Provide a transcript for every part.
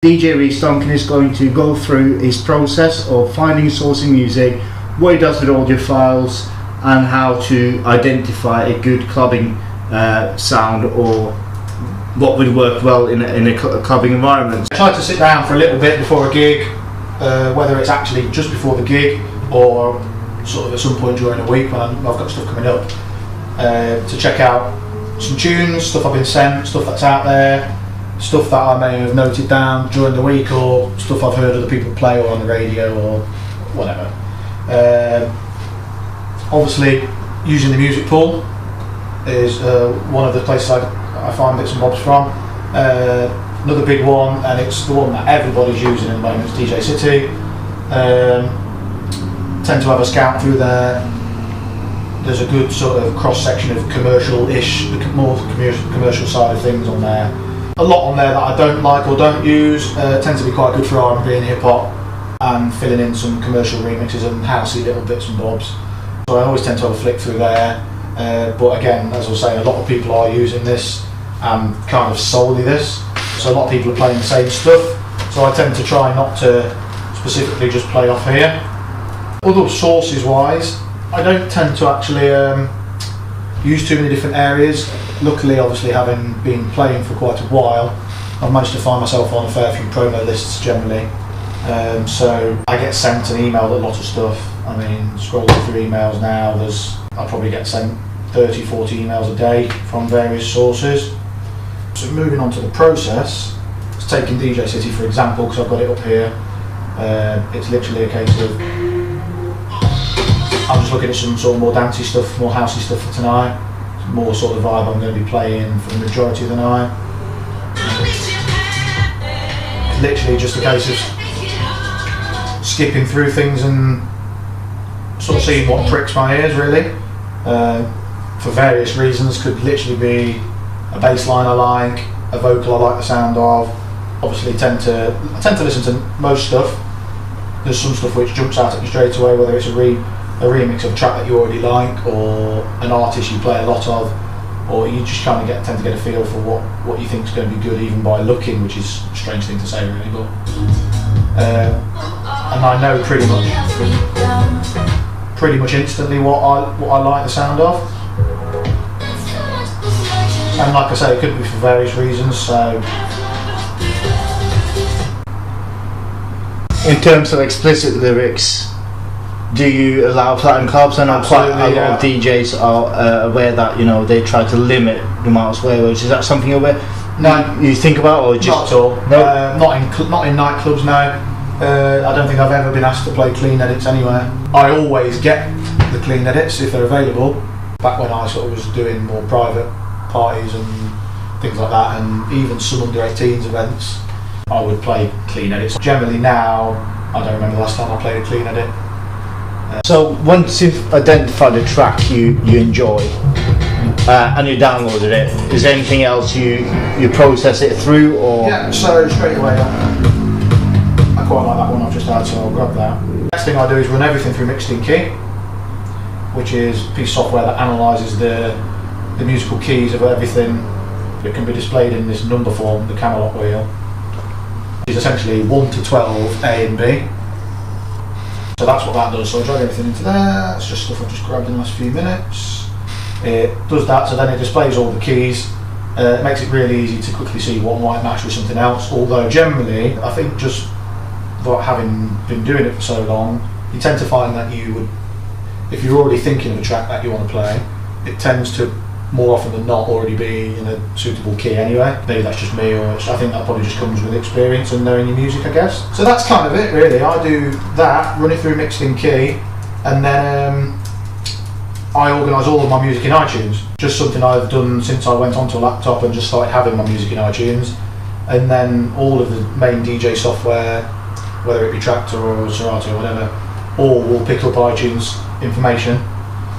DJ Reece Duncan is going to go through his process of finding and sourcing music, what he does with audio files, and how to identify a good clubbing sound, or what would work well in a clubbing environment. I try to sit down for a little bit before a gig, whether it's actually just before the gig or sort of at some point during the week when I've got stuff coming up, to check out some tunes, stuff I've been sent, stuff that's out there, stuff that I may have noted down during the week, or stuff I've heard other people play or on the radio or whatever. Obviously, using the music pool is one of the places I find bits and bobs from. Another big one, and it's the one that everybody's using at the moment, is DJ City. Tend to have a scout through there. There's a good sort of cross-section of commercial-ish, the more commercial side of things on there. A lot on there that I don't like or don't use, tend to be quite good for R&B and hip-hop, and filling in some commercial remixes and housey little bits and bobs. So I always tend to have a flick through there, but again, as I was saying, a lot of people are using this, and kind of solely this. So a lot of people are playing the same stuff, so I tend to try not to specifically just play off here. Other sources wise, I don't tend to actually use too many different areas. Luckily, obviously, having been playing for quite a while, I've managed to find myself on a fair few promo lists generally. So I get sent and emailed a lot of stuff. I mean, scrolling through emails now, I probably get sent 30, 40 emails a day from various sources. So moving on to the process, it's taking DJ City for example, because I've got it up here. It's literally a case of, I'm just looking at some sort of more dancey stuff, more housey stuff for tonight. It's more sort of vibe I'm going to be playing for the majority of the night. It's literally just a case of skipping through things and sort of seeing what pricks my ears really. For various reasons, could literally be a bass line I like, a vocal I like the sound of. Obviously I tend to listen to most stuff. There's some stuff which jumps out at you straight away, whether it's a remix of a track that you already like, or an artist you play a lot of, or you just kind of tend to get a feel for what you think is going to be good even by looking, which is a strange thing to say really, but and I know pretty much instantly what I like the sound of. And like I say, it could be for various reasons. So, in terms of explicit lyrics, do you allow that in clubs? I know quite a lot of DJs are aware that they try to limit the amount of swear words. Is that something you think about, or just not at all? No, not in nightclubs. No, I don't think I've ever been asked to play clean edits anywhere. I always get the clean edits if they're available. Back when I sort of was doing more private parties and things like that, and even some under 18s events, I would play clean edits. Generally now, I don't remember the last time I played a clean edit. So once you've identified a track you enjoy and you downloaded it, is there anything else you process it through, or? Yeah, so straight away I quite like that one I've just had, so I'll grab that. Next thing I do is run everything through Mixed in Key, which is a piece of software that analyses the musical keys of everything that can be displayed in this number form, the Camelot wheel. It's essentially 1 to 12 A and B. So that's what that does. So I drag everything into there. That's just stuff I've just grabbed in the last few minutes. It does that, so then it displays all the keys. It makes it really easy to quickly see what might match with something else. Although generally, I think just having been doing it for so long, you tend to find that if you're already thinking of a track that you want to play, it tends to more often than not already be in a suitable key anyway. Maybe that's just me, or I think that probably just comes with experience and knowing your music, I guess. So that's kind of it really. I do that, run it through Mixed in Key, and then I organise all of my music in iTunes. Just something I've done since I went onto a laptop and just started having my music in iTunes. And then all of the main DJ software, whether it be Traktor or Serato or whatever, all will pick up iTunes information.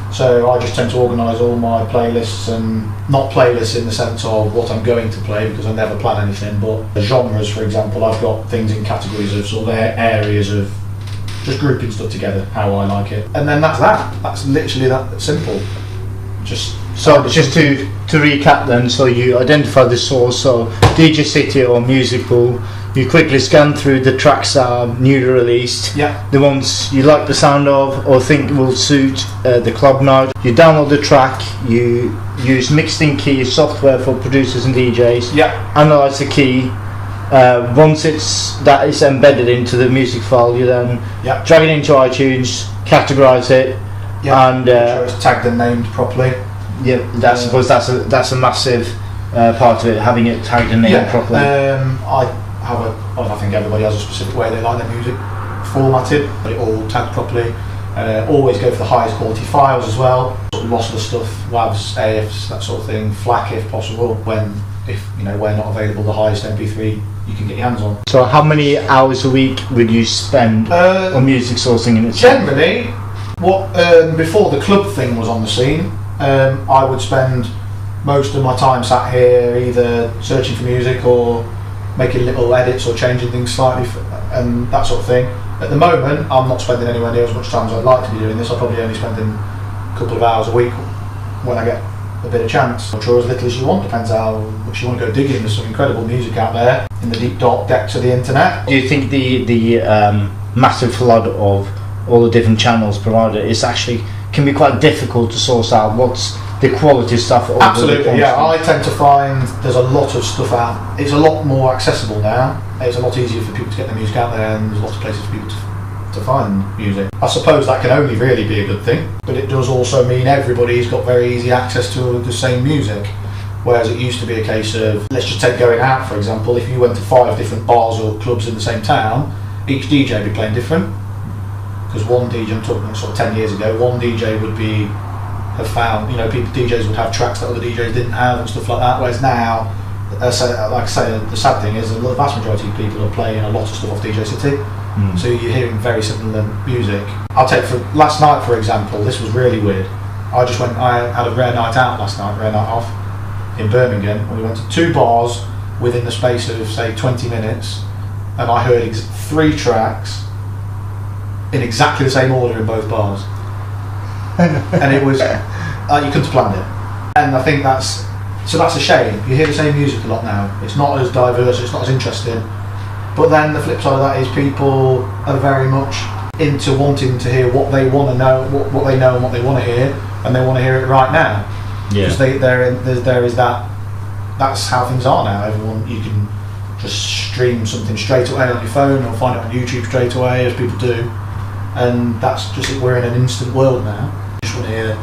So I just tend to organise all my playlists, and not playlists in the sense of what I'm going to play, because I never plan anything, but the genres, for example, I've got things in categories of sort of areas of just grouping stuff together, how I like it. And then that's literally that simple. Just to recap then, so you identify the source, so DJ City or Musical, You quickly scan through the tracks that are newly released, the ones you like the sound of or think will suit the club night. You download the track, you use mixed-in key software for producers and DJs, analyse the key. Once that is embedded into the music file, you then drag it into iTunes, categorise it, and make sure it's tagged and named properly. I suppose that's a massive part of it, having it tagged and named properly. I think everybody has a specific way they like their music formatted, but it all tagged properly. Always go for the highest quality files as well. Sort of lossless stuff, WAVs, AIFs, that sort of thing. FLAC if possible. If we're not available, the highest MP3 you can get your hands on. So how many hours a week would you spend on music sourcing in itself? Generally, before the club thing was on the scene, I would spend most of my time sat here either searching for music or making little edits or changing things slightly and that sort of thing. At the moment, I'm not spending anywhere near as much time as I'd like to be doing this. I'm probably only spending a couple of hours a week when I get a bit of chance. Or as little as you want, depends how much you want to go digging. There's some incredible music out there in the deep dark depths of the internet. Do you think the massive flood of all the different channels provided can be quite difficult to source out what's the quality stuff? Absolutely, I tend to find there's a lot of stuff out. It's a lot more accessible now. It's a lot easier for people to get their music out there, and there's lots of places for people to find music. I suppose that can only really be a good thing, but it does also mean everybody's got very easy access to the same music. Whereas it used to be a case of, let's just take going out for example, if you went to 5 different bars or clubs in the same town, each DJ would be playing different. Because one DJ, I'm talking sort of 10 years ago, one DJ would have found, DJs would have tracks that other DJs didn't have and stuff like that, whereas now, like I say, the sad thing is the vast majority of people are playing a lot of stuff off DJ City, so you're hearing very similar music. I'll take for last night for example, this was really weird. I had a rare night out last night, rare night off, in Birmingham, and we went to 2 bars within the space of say 20 minutes, and I heard 3 tracks in exactly the same order in both bars. And it was you couldn't have planned it, and I think that's a shame. You hear the same music a lot now. It's not as diverse, it's not as interesting. But then the flip side of that is people are very much into wanting to hear what they want to know, what they know and what they want to hear, and they want to hear it right now. Because there is that. That's how things are now. You can just stream something straight away on your phone or find it on YouTube straight away, as people do. And that's just it. We're in an instant world now. Just want to hear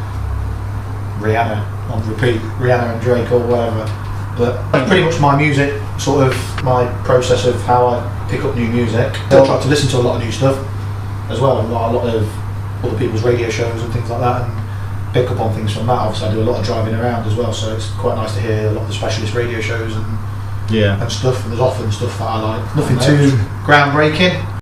Rihanna on repeat, Rihanna and Drake or whatever. But pretty much my music, sort of my process of how I pick up new music. I try to listen to a lot of new stuff as well, and a lot of other people's radio shows and things like that, and pick up on things from that. Obviously I do a lot of driving around as well, so it's quite nice to hear a lot of the specialist radio shows and stuff, and there's often stuff that I like. Nothing too groundbreaking,